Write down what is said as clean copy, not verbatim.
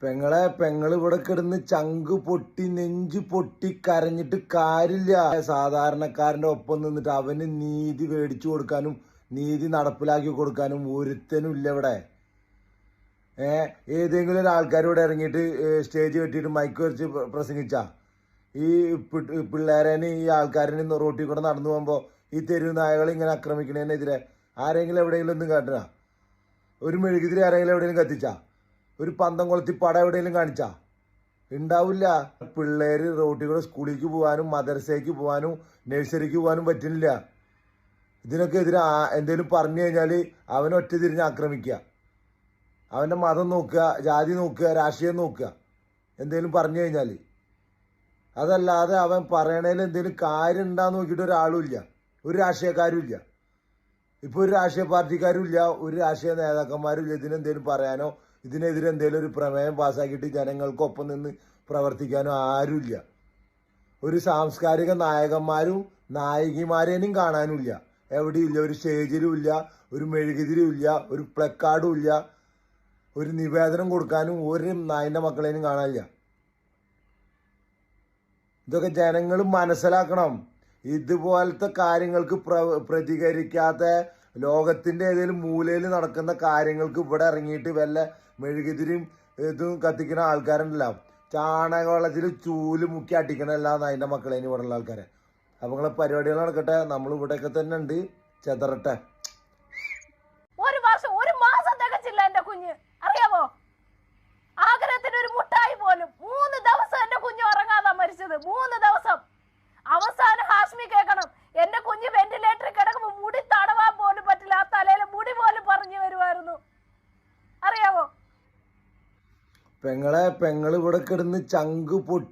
പെങ്ങള് ഇവിടെ കിടന്ന് ചങ്ക് പൊട്ടി നെഞ്ച് പൊട്ടി കരഞ്ഞിട്ട് കാര്യമില്ല. സാധാരണക്കാരന്റെ ഒപ്പം നിന്നിട്ട് അവന് നീതി മേടിച്ചു കൊടുക്കാനും നീതി നടപ്പിലാക്കി കൊടുക്കാനും ഒരുത്തനും ഇല്ല ഇവിടെ. ഏതെങ്കിലും ഒരു ആൾക്കാർ ഇവിടെ ഇറങ്ങിയിട്ട് സ്റ്റേജ് കെട്ടിയിട്ട് മൈക്ക് വെച്ച് പ്രസംഗിച്ച ഈ പിള്ളേരേനെ ഈ ആൾക്കാരനെ റോട്ടിൽ കൂടെ നടന്നു പോകുമ്പോൾ ഈ തെരുവ് നായകൾ ഇങ്ങനെ ആക്രമിക്കുന്നതിനെതിരെ ആരെങ്കിലും എവിടെയെങ്കിലും ഒന്നും കാട്ടുക? ഒരു മെഴുകുതിരി ആരെങ്കിലും എവിടെയെങ്കിലും കത്തിച്ച? ഒരു പന്തം കൊളുത്തി പടം എവിടെയെങ്കിലും കാണിച്ചാ? ഉണ്ടാവില്ല. പിള്ളേര് റോട്ടിൽ കൂടെ സ്കൂളിലേക്ക് പോകാനും മദ്രസയ്ക്ക് പോകാനും നഴ്സറിക്ക് പോകാനും പറ്റുന്നില്ല. ഇതിനൊക്കെ എതിരെ എന്തെങ്കിലും പറഞ്ഞു കഴിഞ്ഞാൽ അവൻ ഒറ്റ തിരിഞ്ഞ് ആക്രമിക്കുക. അവൻ്റെ മതം നോക്കുക, ജാതി നോക്കുക, രാഷ്ട്രീയം നോക്കുക. എന്തെങ്കിലും പറഞ്ഞു കഴിഞ്ഞാൽ അതല്ലാതെ അവൻ പറയണതിൽ എന്തെങ്കിലും കാര്യം ഉണ്ടാന്ന് നോക്കിയിട്ട് ഒരാളും ഇല്ല, ഒരു രാഷ്ട്രീയക്കാരും ഇല്ല. ഇപ്പോൾ ഒരു രാഷ്ട്രീയ പാർട്ടിക്കാരും ഇല്ല, ഒരു രാഷ്ട്രീയ നേതാക്കന്മാരും ഇല്ല. ഇതിനെന്തെങ്കിലും പറയാനോ ഇതിനെതിരെ എന്തെങ്കിലും ഒരു പ്രമേയം പാസ്സാക്കിയിട്ട് ജനങ്ങൾക്കൊപ്പം നിന്ന് പ്രവർത്തിക്കാനോ ആരുമില്ല. ഒരു സാംസ്കാരിക നായകന്മാരും നായികമാരേനും കാണാനുമില്ല, എവിടെയും ഇല്ല. ഒരു സ്റ്റേജിലും ഇല്ല, ഒരു മെഴുകുതിരിയും ഇല്ല, ഒരു പ്ലക്കാർഡും ഇല്ല, ഒരു നിവേദനം കൊടുക്കാനും ഒരു നായിൻ്റെ മക്കളേനും കാണാനില്ല. ഇതൊക്കെ ജനങ്ങൾ മനസ്സിലാക്കണം. ഇതുപോലത്തെ കാര്യങ്ങൾക്ക് പ്രതികരിക്കാത്ത ലോകത്തിന്റെ ഏതെങ്കിലും മൂലയിൽ നടക്കുന്ന കാര്യങ്ങൾക്ക് ഇവിടെ ഇറങ്ങിയിട്ട് വല്ല മെഴുകുതിരിയും ഇതും കത്തിക്കുന്ന ആൾക്കാരുണ്ടല്ലോ, ചാണകവെള്ളത്തിൽ ചൂല് മുക്കി അടിക്കണമല്ലാന്ന് അതിൻ്റെ മക്കളേന് ഇവിടെ ഉള്ള ആൾക്കാരെ. അപ്പൊ നിങ്ങളെ പരിപാടികൾ നടക്കട്ടെ, നമ്മൾ ഇവിടെയൊക്കെ തന്നെ ഉണ്ട്, ചെതറട്ടെ. ഒരു മാസം തികച്ചില്ല എന്റെ കുഞ്ഞ്, അറിയാമോ? ആഗ്രഹത്തിന് ഒരു മുട്ടായി പോലും 3 ദിവസം എന്റെ കുഞ്ഞ് ഉറങ്ങാതാ മരിച്ചത്. 3 ദിവസം. അവസാനം ഹാഷ്മി കേൾക്കണം, എന്റെ കുഞ്ഞ് വെന്റിലേറ്ററിൽ കിടക്കുമ്പോ മുടി തടവാൻ പോലും പറ്റില്ല, ആ തലയിലെ മുടി പോലും പറഞ്ഞു വരുമായിരുന്നു, അറിയാമോ? പെങ്ങള് ഇവിടെ കിടന്ന് ചങ്ക് പൊട്ടി